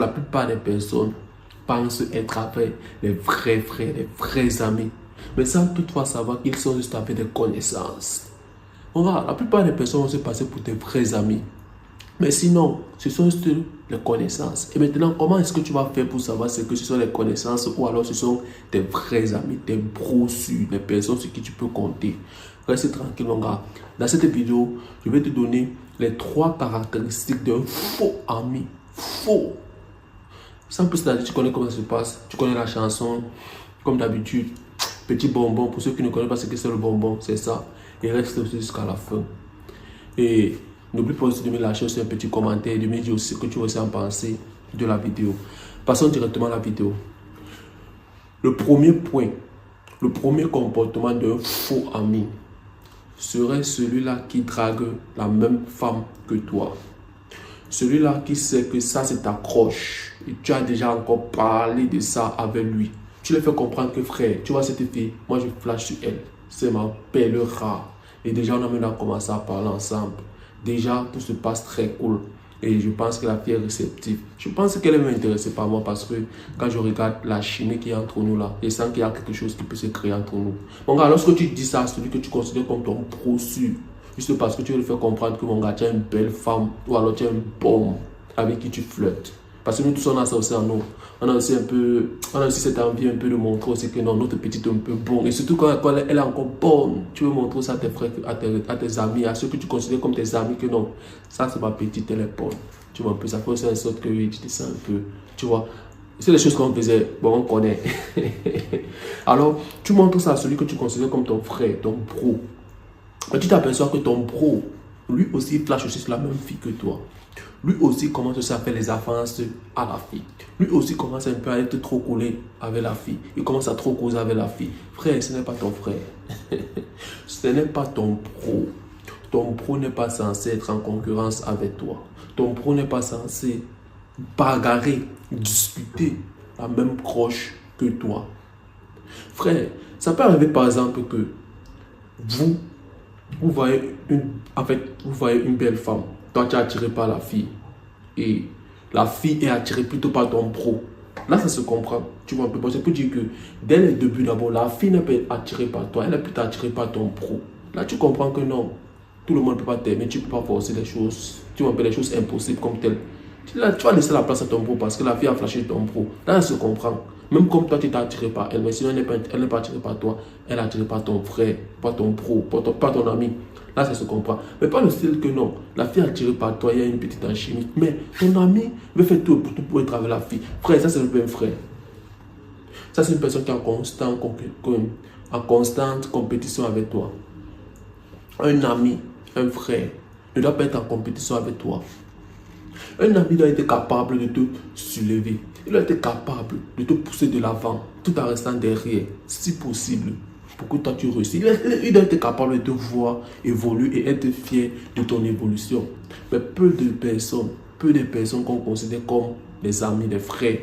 La plupart des personnes pensent être avec les vrais frères, les vrais amis. Mais sans toutefois savoir qu'ils sont juste avec des connaissances. Voilà, la plupart des personnes vont se passer pour des vrais amis. Mais sinon, ce sont juste les connaissances. Et maintenant, comment est-ce que tu vas faire pour savoir ce que ce sont les connaissances ou alors ce sont tes vrais amis, tes brossures, les personnes sur qui tu peux compter? Reste tranquille, mon gars. Dans cette vidéo, je vais te donner les 3 caractéristiques d'un faux ami. Faux. Sans plus tarder, tu connais comment ça se passe. Tu connais la chanson. Comme d'habitude, petit bonbon. Pour ceux qui ne connaissent pas ce que c'est le bonbon, c'est ça. Et reste aussi jusqu'à la fin. Et n'oublie pas aussi de me lâcher aussi un petit commentaire et de me dire aussi ce que tu veux aussi en penser de la vidéo. Passons directement à la vidéo. Le premier point, le premier comportement d'un faux ami serait celui-là qui drague la même femme que toi. Celui-là qui sait que ça c'est ta croche et tu as déjà encore parlé de ça avec lui. Tu lui fais comprendre que frère, tu vois cette fille, moi je flash sur elle. C'est ma perle rare. Et déjà on a maintenant commencé à parler ensemble. Déjà tout se passe très cool. Et je pense que la fille est réceptive. Je pense qu'elle est même intéressée par moi parce que quand je regarde la chimie qui est entre nous là, je sens qu'il y a quelque chose qui peut se créer entre nous. Mon gars, lorsque tu dis ça à celui que tu considères comme ton pro sûr, juste parce que tu veux lui faire comprendre que mon gars, tu as une belle femme ou alors tu as une bombe avec qui tu flirtes. Parce que nous tous on a ça aussi en nous. On a aussi cette envie un peu de montrer aussi que non, notre petite est un peu bon. Et surtout quand elle est encore bonne, tu veux montrer ça à tes frères, à tes amis, à ceux que tu considères comme tes amis que non, ça c'est ma petite, elle est bonne. Tu vois un peu, ça fait aussi en sorte que oui, tu te sens un peu, tu vois. C'est les choses qu'on faisait, bon on connaît. Alors, tu montres ça à celui que tu considères comme ton frère, ton bro. Mais tu t'aperçois que ton bro, lui aussi flash aussi sur la même fille que toi. Lui aussi commence à faire les avances à la fille. Lui aussi commence un peu à être trop collé avec la fille. Il commence à trop causer avec la fille. Frère, ce n'est pas ton frère. Ce n'est pas ton pro. Ton pro n'est pas censé être en concurrence avec toi. Ton pro n'est pas censé bagarrer, discuter la même croche que toi. Frère, ça peut arriver par exemple que vous voyez une belle femme. Toi, tu es attiré par la fille. Et la fille est attirée plutôt par ton pro. Là, ça se comprend. Tu vois un peu. Parce que je peux dire que dès le début, d'abord, la fille n'est pas attirée par toi. Elle est plutôt attirée par ton pro. Là, tu comprends que non. Tout le monde ne peut pas t'aimer. Tu ne peux pas forcer les choses. Tu vois un peu les choses impossibles comme telles. Là, tu vas laisser la place à ton pro parce que la fille a flashé ton pro. Là, elle se comprend. Même comme toi, tu t'es attiré par elle. Mais sinon, elle n'est pas attirée par toi. Elle est attirée par ton frère, par ton pro, par ton ami. Là, ça se comprend. Mais pas le style que non. La fille est attirée par toi, il y a une petite alchimie. Mais ton ami veut faire tout pour être avec la fille. Frère, ça, c'est le même frère. Ça, c'est une personne qui est en constante compétition avec toi. Un ami, un frère, ne doit pas être en compétition avec toi. Un ami doit être capable de te soulever. Il doit être capable de te pousser de l'avant, tout en restant derrière, si possible. Pour que toi tu réussis. Il doit être capable de te voir évoluer et être fier de ton évolution. Mais peu de personnes qu'on considère comme des amis, des frères,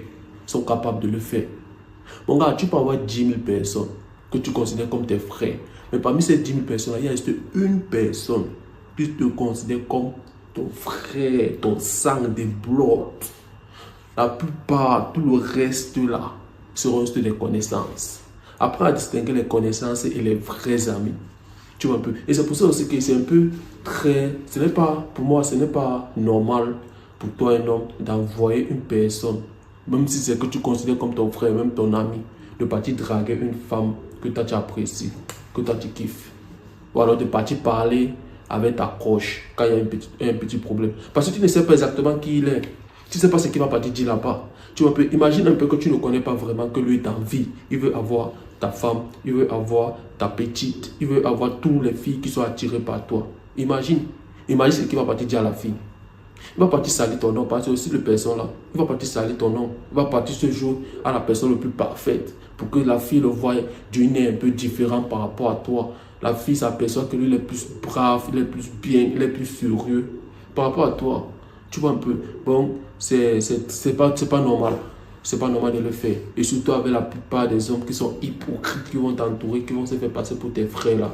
sont capables de le faire. Mon gars, tu peux avoir 10 000 personnes que tu considères comme tes frères. Mais parmi ces 10 000 personnes, il y a juste une personne qui te considère comme ton frère, ton sang des blocs. La plupart, tout le reste là, seront juste des connaissances. Apprends à distinguer les connaissances et les vrais amis. Tu vois un peu. Et c'est pour ça aussi que c'est un peu pour moi, ce n'est pas normal pour toi, un homme, d'envoyer une personne, même si c'est que tu considères comme ton frère, même ton ami, de partir draguer une femme que toi tu apprécies, que toi tu kiffes. Ou alors de partir parler avec ta croche quand il y a un petit problème. Parce que tu ne sais pas exactement qui il est. Tu ne sais pas ce qu'il va partir dire là-bas. Tu vois un peu, imagine un peu que tu ne connais pas vraiment que lui est en vie. Il veut avoir ta femme, il veut avoir ta petite, il veut avoir toutes les filles qui sont attirées par toi. Imagine ce qu'il va partir dire à la fille. Il va partir salir ton nom, parce que aussi le personne là, il va partir salir ton nom. Il va partir ce jour à la personne le plus parfaite pour que la fille le voie d'une nez un peu différent par rapport à toi. La fille s'aperçoit que lui il est plus brave, il est plus bien, il est plus sérieux par rapport à toi. Tu vois un peu, bon, c'est pas normal. C'est pas normal de le faire. Et surtout avec la plupart des hommes qui sont hypocrites, qui vont t'entourer, qui vont se faire passer pour tes frères là.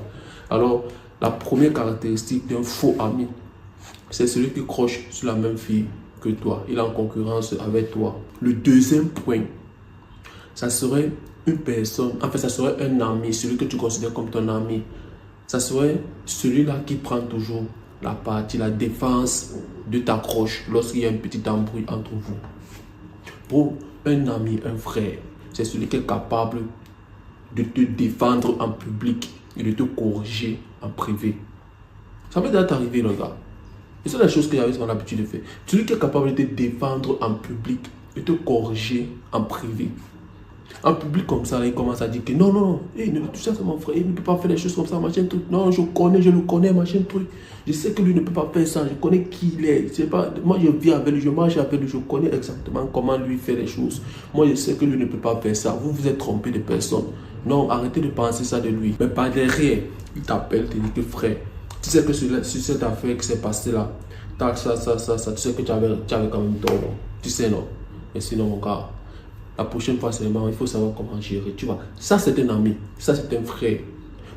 Alors, la première caractéristique d'un faux ami, c'est celui qui croche sur la même fille que toi. Il est en concurrence avec toi. Le deuxième point, ça serait une personne, en fait, ça serait un ami, celui que tu considères comme ton ami. Ça serait celui-là qui prend toujours la partie, la défense de ta croche lorsqu'il y a un petit embrouille entre vous. Pour un ami, un frère, c'est celui qui est capable de te défendre en public et de te corriger en privé. Ça peut déjà t'arriver, le gars. Et c'est la chose que j'avais son habitude de faire. Celui qui est capable de te défendre en public et te corriger en privé. En public comme ça, là, il commence à dire que non, non, hey, tout ça c'est mon frère, il ne peut pas faire des choses comme ça, machin truc. Non, je le connais, machin truc. Je sais que lui ne peut pas faire ça, je connais qui il est. C'est pas, moi je vis avec lui, je marche avec lui, je connais exactement comment lui fait les choses. Moi je sais que lui ne peut pas faire ça. Vous vous êtes trompé de personne. Non, arrêtez de penser ça de lui. Mais pas derrière, il t'appelle, te dit que frère, tu sais que sur cette affaire qui s'est passée là, ça, tu sais que tu avais quand même tort, non? Tu sais, non? Mais sinon, mon gars, la prochaine fois seulement, il faut savoir comment gérer. Tu vois, ça c'est un ami, ça c'est un frère.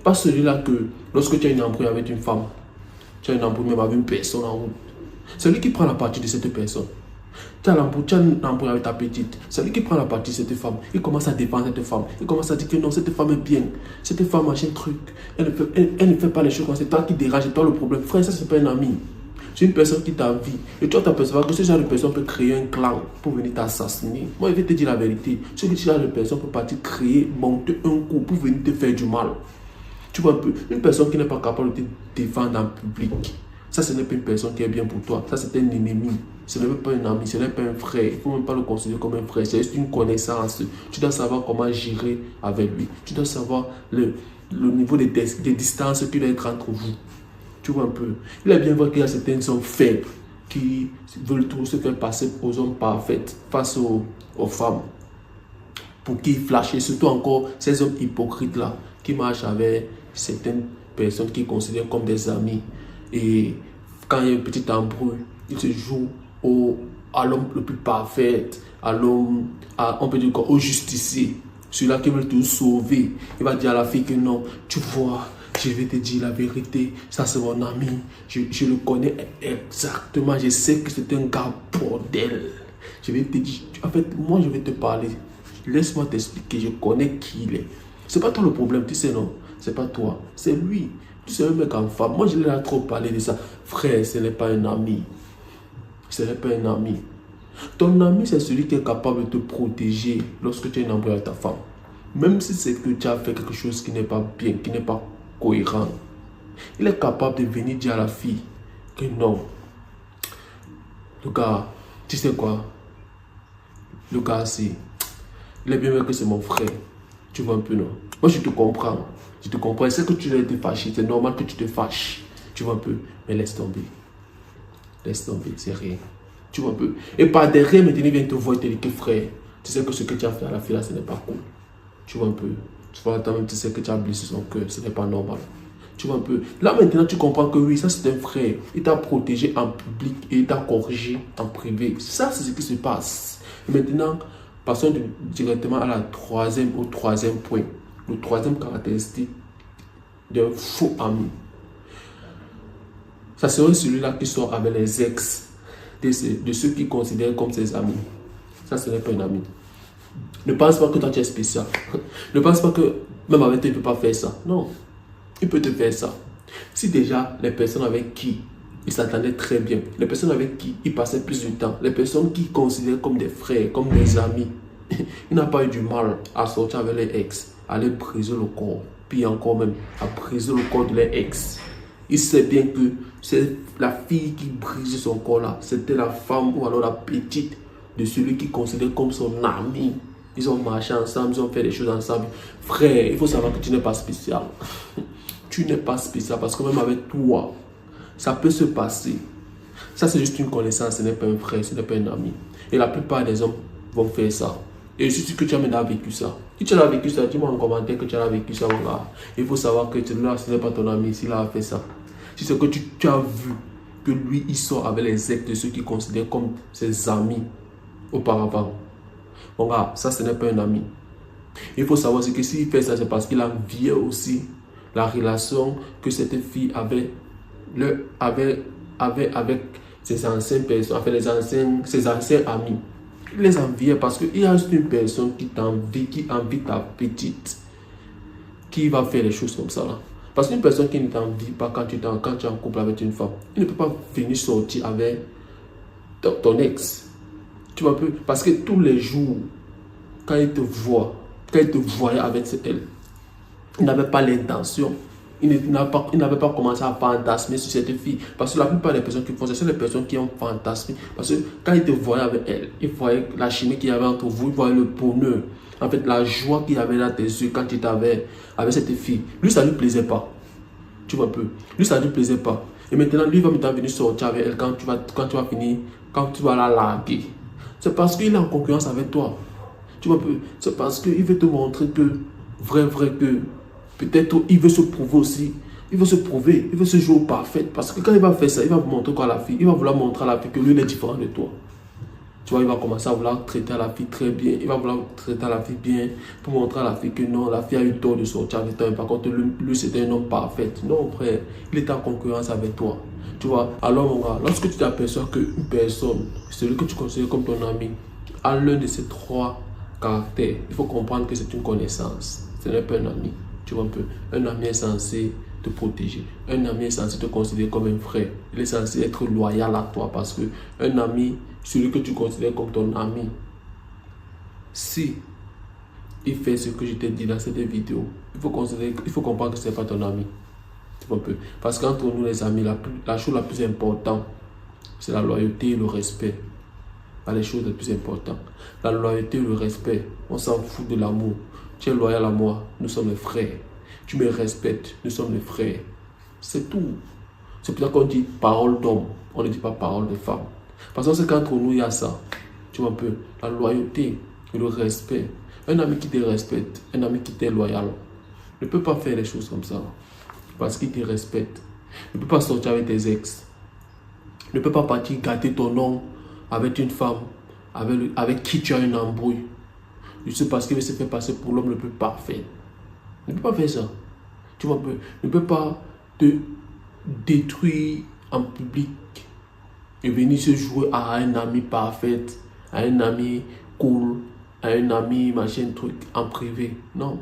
Pas celui-là que, lorsque tu as une embrouille avec une femme, tu as une embrouille même avec une personne en route. C'est lui qui prend la partie de cette personne. Tu as une embrouille avec ta petite. C'est lui qui prend la partie de cette femme. Il commence à défendre cette femme. Il commence à dire que non, cette femme est bien. Cette femme machin truc. Elle ne fait pas les choses comme ça. C'est toi qui dérange, c'est toi le problème. Frère, ça c'est pas un ami. C'est une personne qui t'a envie. Et tu t'aperçois que ce genre de personne peut créer un clan pour venir t'assassiner. Moi, je vais te dire la vérité. Ce genre de personne peut partir créer, monter un coup pour venir te faire du mal. Tu vois un peu, une personne qui n'est pas capable de te défendre en public. Ça, ce n'est pas une personne qui est bien pour toi. Ça, c'est un ennemi. Ce n'est pas un ami, ce n'est pas un frère. Il ne faut même pas le considérer comme un frère. C'est juste une connaissance. Tu dois savoir comment gérer avec lui. Tu dois savoir le niveau des distances qu'il doit être entre vous. Tu vois un peu. Il est bien vrai qu'il y a certains hommes faibles qui veulent tous se faire passer aux hommes parfaits face aux femmes. Pour qu'ils flashent. Et surtout encore ces hommes hypocrites-là qui marchent avec certaines personnes qu'ils considèrent comme des amis. Et quand il y a une petite embrouille, ils se jouent à l'homme le plus parfait, à l'homme, on peut dire quoi, au justicier. Celui-là qui veut tout sauver. Il va dire à la fille que non, tu vois, je vais te dire la vérité, ça c'est mon ami, je le connais exactement, je sais que c'est un gars bordel. Je vais te dire, en fait, moi je vais te parler, laisse-moi t'expliquer, je connais qui il est. C'est pas toi le problème, tu sais non, c'est pas toi, c'est lui. Tu sais un mec en femme, moi je l'ai trop parlé de ça. Frère, ce n'est pas un ami, ce n'est pas un ami. Ton ami c'est celui qui est capable de te protéger lorsque tu es une embrouille avec ta femme. Même si c'est que tu as fait quelque chose qui n'est pas bien, qui n'est pas cohérent, il est capable de venir dire à la fille que non. Le gars, tu sais quoi? Le gars, il est bien vrai que c'est mon frère. Tu vois un peu, non? Moi, je te comprends. Je te comprends. C'est que tu as été fâché. C'est normal que tu te fâches. Tu vois un peu. Mais laisse tomber. Laisse tomber, c'est rien. Tu vois un peu. Et par derrière, maintenant, il vient te voir et te dire que frère, tu sais que ce que tu as fait à la fille là, ce n'est pas cool. Tu vois un peu. Tu vois, toi-même, tu sais que tu as blessé son cœur. Ce n'est pas normal. Tu vois un peu. Là, maintenant, tu comprends que oui, ça, c'est un frère. Il t'a protégé en public et il t'a corrigé en privé. Ça, c'est ce qui se passe. Et maintenant, passons directement au troisième point. Le troisième caractéristique d'un faux ami. Ça serait celui-là qui sort avec les ex de ceux qui considèrent comme ses amis. Ça, ce n'est pas un ami. Ne pense pas que toi tu es spécial. Ne pense pas que même avec toi il ne peut pas faire ça. Non, il peut te faire ça. Si déjà les personnes avec qui il s'attendait très bien, les personnes avec qui il passait plus de temps, les personnes qui considèrent comme des frères, comme des amis, il n'a pas eu du mal à sortir avec les ex, à aller briser le corps, puis encore même à briser le corps de les ex. Il sait bien que c'est la fille qui brise son corps là, c'était la femme ou alors la petite de celui qui considère comme son ami. Ils ont marché ensemble, ils ont fait des choses ensemble. Frère, il faut savoir que tu n'es pas spécial. Tu n'es pas spécial parce que même avec toi, ça peut se passer. Ça, c'est juste une connaissance, ce n'est pas un frère, ce n'est pas un ami. Et la plupart des hommes vont faire ça. Et je suis sûr que tu as maintenant vécu ça. Si tu as vécu ça, dis-moi en commentaire que tu as vécu ça, mon gars. Il faut savoir que celui-là, ce n'est pas ton ami s'il a fait ça. Si c'est que tu as vu que lui, il sort avec les ex de ceux qui considèrent comme ses amis auparavant. Mon gars, ça, ce n'est pas un ami. Il faut savoir que s'il fait ça, c'est parce qu'il a envié aussi la relation que cette fille avait avec ses anciennes personnes, enfin ses anciens amis. Il les enviait parce qu'il y a une personne qui t'envie, qui envie ta petite, qui va faire les choses comme ça là. Parce qu'une personne qui ne t'envie pas quand tu es en couple avec une femme, il ne peut pas venir sortir avec ton ex. Tu vois un peu, parce que tous les jours, quand il te voyait avec elle, il n'avait pas l'intention. Il n'avait pas commencé à fantasmer sur cette fille. Parce que la plupart des personnes qui font ça, ce sont les personnes qui ont fantasmé. Parce que quand il te voyait avec elle, il voyait la chimie qu'il y avait entre vous, il voyait le bonheur. En fait, la joie qu'il y avait dans tes yeux quand tu étais avec cette fille. Lui, ça ne lui plaisait pas. Tu vois un peu. Lui, ça ne lui plaisait pas. Et maintenant, lui, il va maintenant venir sortir avec elle quand tu vas finir, quand tu vas la larguer. C'est parce qu'il est en concurrence avec toi. Tu vois un peu. C'est parce qu'il veut te montrer que, vrai, que peut-être il veut se prouver aussi. Il veut se prouver. Il veut se jouer au parfait. Parce que quand il va faire ça, il va vous montrer quoi à la fille. Il va vouloir montrer à la fille que lui, il est différent de toi. Tu vois, il va commencer à vouloir traiter à la fille très bien. Il va vouloir traiter à la fille bien pour montrer à la fille que non, la fille a eu tort de sortir avec toi. Par contre, lui c'était un homme parfait. Non, frère, il est en concurrence avec toi. Tu vois, alors mon gars, lorsque tu t'aperçois qu'une personne, celui que tu considères comme ton ami, a l'un de ces 3 caractères, il faut comprendre que c'est une connaissance. Ce n'est pas un ami. Tu vois un peu. Un ami est censé te protéger. Un ami est censé te considérer comme un frère. Il est censé être loyal à toi parce que un ami, celui que tu considères comme ton ami, si il fait ce que je t'ai dit dans cette vidéo, il faut comprendre que ce n'est pas ton ami. Tu vois un peu. Parce qu'entre nous les amis, la chose la plus importante, c'est la loyauté et le respect. Pas les choses les plus importantes. La loyauté et le respect. On s'en fout de l'amour. Tu es loyal à moi, nous sommes les frères. Tu me respectes, nous sommes les frères. C'est tout. C'est pour ça qu'on dit parole d'homme, on ne dit pas parole de femme. Parce que c'est qu'entre nous, il y a ça. Tu vois un peu, la loyauté et le respect. Un ami qui te respecte, un ami qui t'est loyal, ne peut pas faire les choses comme ça. Parce qu'il te respecte. Ne peut pas sortir avec tes ex. Ne peut pas partir gâter ton nom avec une femme avec qui tu as une embrouille. Juste parce qu'il veut se faire passer pour l'homme le plus parfait. Ne peut pas faire ça. Tu vois, ne peut pas te détruire en public et venir se jouer à un ami parfait, à un ami cool, à un ami machin truc en privé. Non.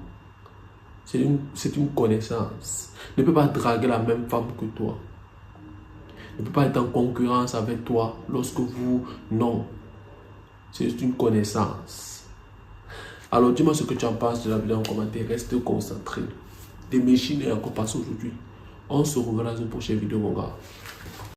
C'est une connaissance. Ne peut pas draguer la même femme que toi. Ne peut pas être en concurrence avec toi lorsque vous... Non. C'est juste une connaissance. Alors dis-moi ce que tu en penses de la vidéo en commentaire. Reste concentré. Des machines et encore passé aujourd'hui. On se revoit dans une prochaine vidéo mon gars.